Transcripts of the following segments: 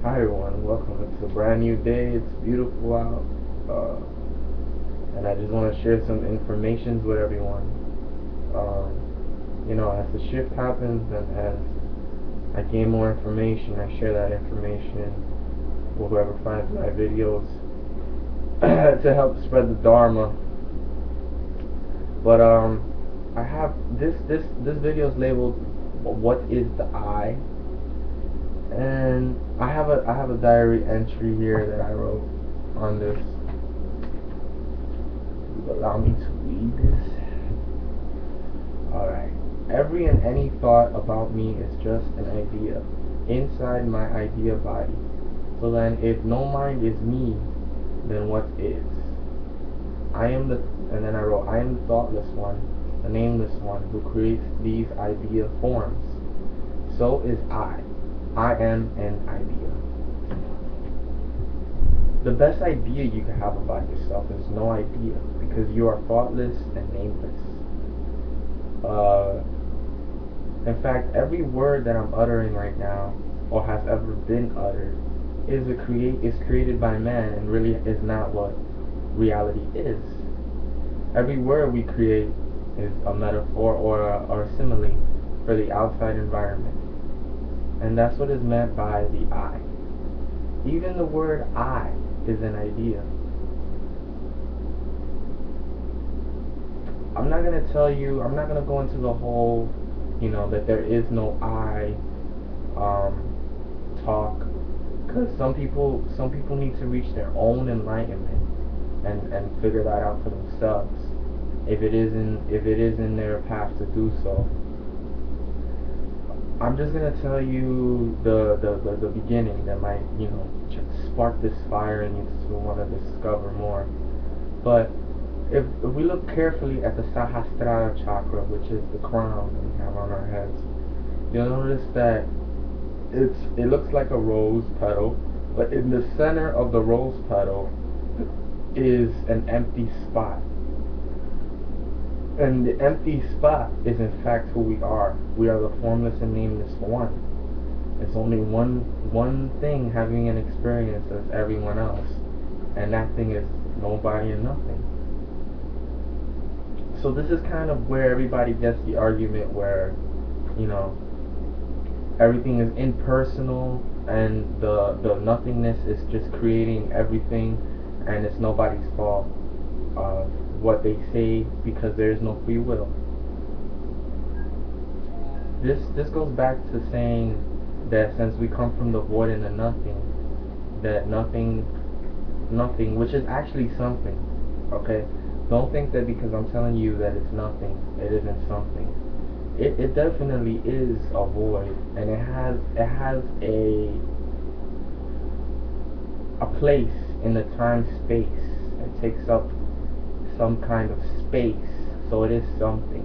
Hi everyone, welcome. It's a brand new day. It's beautiful out, and I just want to share some information with everyone. As the shift happens and as I gain more information, I share that information with whoever finds my videos to help spread the Dharma. But I have this video is labeled "What is the I?" And I have a diary entry here that I wrote on this. Allow me to read this. Alright. Every and any thought about me is just an idea inside my idea body. So then if no mind is me, then what is? And then I wrote, I am the thoughtless one, the nameless one who creates these idea forms. So is I. I am an idea. The best idea you can have about yourself is no idea, because you are thoughtless and nameless. In fact, every word that I'm uttering right now, or has ever been uttered, is created by man, and really is not what reality is. Every word we create is a metaphor or a simile for the outside environment, and that's what is meant by the I. Even the word I is an idea. I'm not gonna go into the whole, that there is no I talk, because some people need to reach their own enlightenment and figure that out for themselves. If it is in their path to do so. I'm just gonna tell you the beginning that might, spark this fire in you to want to discover more. But if we look carefully at the Sahasrara chakra, which is the crown that we have on our heads, you'll notice that it looks like a rose petal, but in the center of the rose petal is an empty spot. And the empty spot is in fact who we are. We are the formless and nameless one. It's only one thing having an experience as everyone else, and that thing is nobody and nothing. So this is kind of where everybody gets the argument where, you know, everything is impersonal and the nothingness is just creating everything, and it's nobody's fault of what they say because there is no free will. This goes back to saying that since we come from the void and the nothing, that nothing, which is actually something, okay? Don't think that because I'm telling you that it's nothing, it isn't something. It definitely is a void, and it has a place in the time space. It takes up some kind of space, so it is something.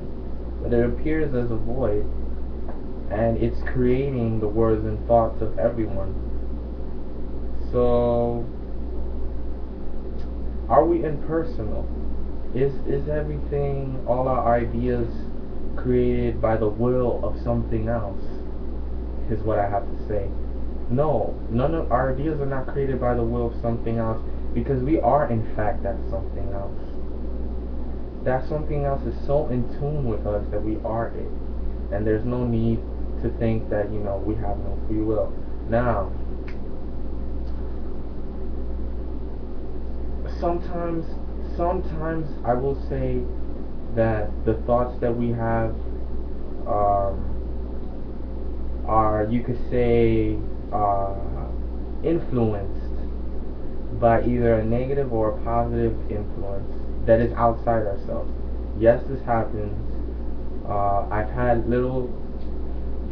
But it appears as a void, and it's creating the words and thoughts of everyone. So, are we impersonal? Is everything, all our ideas, created by the will of something else? Is what I have to say. No, none of our ideas are not created by the will of something else, because we are in fact that something else. That something else is so in tune with us that we are it, and there's no need to think that we have no free will. Now, sometimes I will say that the thoughts that we have are, you could say, influenced by either a negative or a positive influence that is outside ourselves. Yes, this happens. I've had little,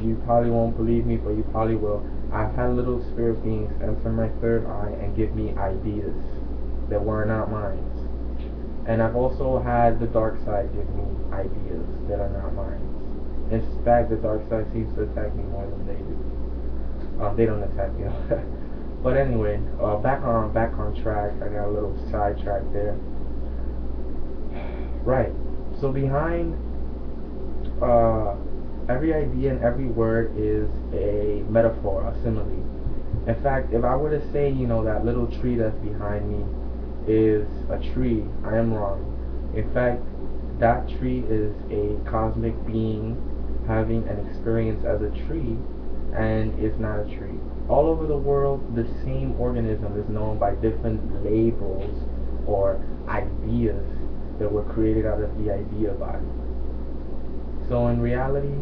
you probably won't believe me, but you probably will. I've had little spirit beings enter my third eye and give me ideas that were not mine. And I've also had the dark side give me ideas that are not mine. In fact, the dark side seems to attack me more than they do. They don't attack me. But anyway, back on track. I got a little sidetracked there. Right. So behind every idea and every word is a metaphor, a simile. In fact, if I were to say, that little tree that's behind me is a tree, I am wrong. In fact, that tree is a cosmic being having an experience as a tree and is not a tree. All over the world, the same organism is known by different labels or ideas that were created out of the idea body. So in reality,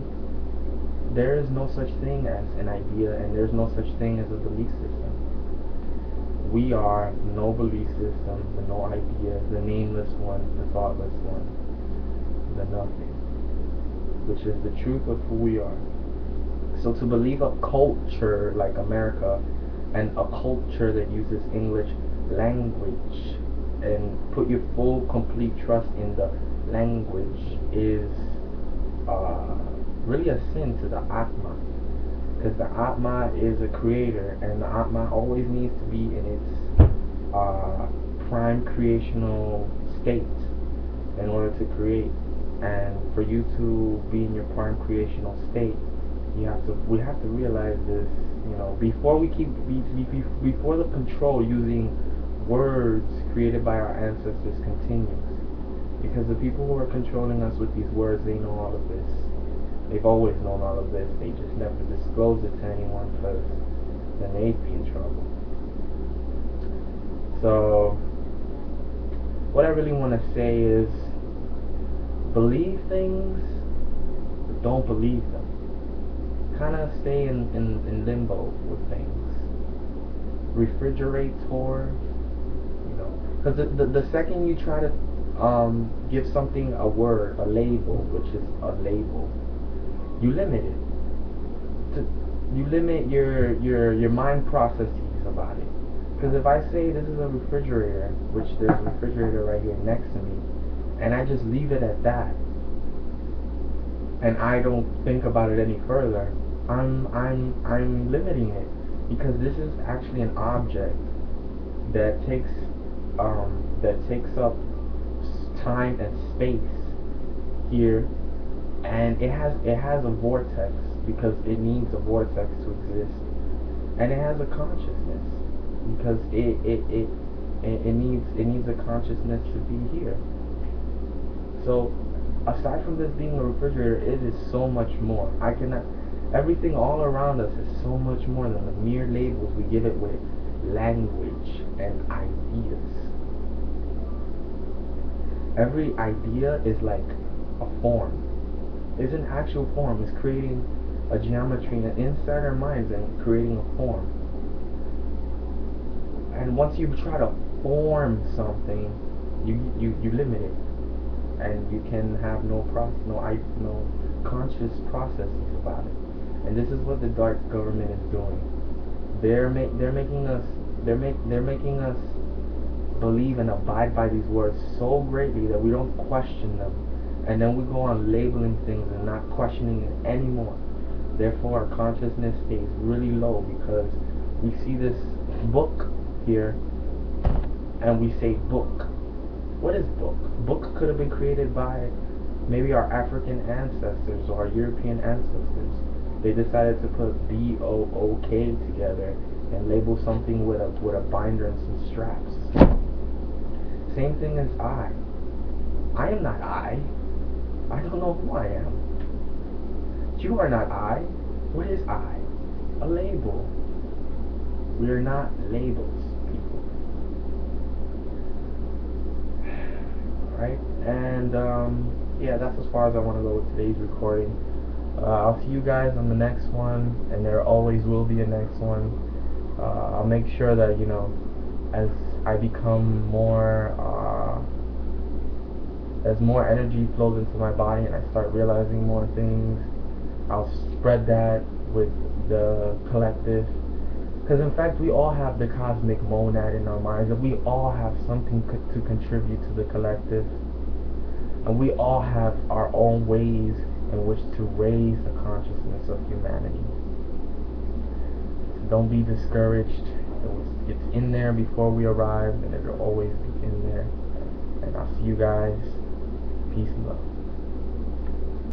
there is no such thing as an idea, and there's no such thing as a belief system. We are no belief system, the no idea, the nameless one, the thoughtless one, the nothing, which is the truth of who we are. So to believe a culture like America and a culture that uses English language and put your full complete trust in the language is really a sin to the Atma, because the Atma is a creator, and the Atma always needs to be in its prime creational state in order to create. And for you to be in your prime creational state, we have to realize this, before before the control using words created by our ancestors continues. Because the people who are controlling us with these words, they know all of this. They've always known all of this. They just never disclose it to anyone, because then they'd be in trouble. So, what I really want to say is, believe things, but don't believe them. Kind of stay in limbo with things. Refrigerator, because the second you try to give something a word, a label, which is a label, you limit it. You limit your mind processes about it. Because if I say this is a refrigerator, which there's a refrigerator right here next to me, and I just leave it at that, and I don't think about it any further, I'm limiting it, because this is actually an object that takes up time and space here, and it has a vortex, because it needs a vortex to exist, and it has a consciousness, because it needs a consciousness to be here. So aside from this being a refrigerator, it is so much more. Everything all around us is so much more than the mere labels we give it with language and ideas. Every idea is like a form. It's an actual form. It's creating a geometry inside our minds and creating a form. And once you try to form something, you limit it, and you can have no conscious processes about it. And this is what the dark government is doing. They're making us believe and abide by these words so greatly that we don't question them, and then we go on labeling things and not questioning it anymore. Therefore, our consciousness stays really low, because we see this book here and we say book. What is book? Book could have been created by maybe our African ancestors or our European ancestors. They decided to put B-O-O-K together and label something with a binder and some straps. Same thing as I. I am not I. I don't know who I am. You are not I. What is I? A label. We are not labels, people. Alright? And yeah, that's as far as I want to go with today's recording. I'll see you guys on the next one, and there always will be a next one. I'll make sure that, as I become more, as more energy flows into my body and I start realizing more things, I'll spread that with the collective. Because in fact, we all have the cosmic monad in our minds, and we all have something to contribute to the collective. And we all have our own ways in which to raise the consciousness of humanity. So don't be discouraged. It's in there before we arrive, and it'll always be in there. And I'll see you guys. Peace and love.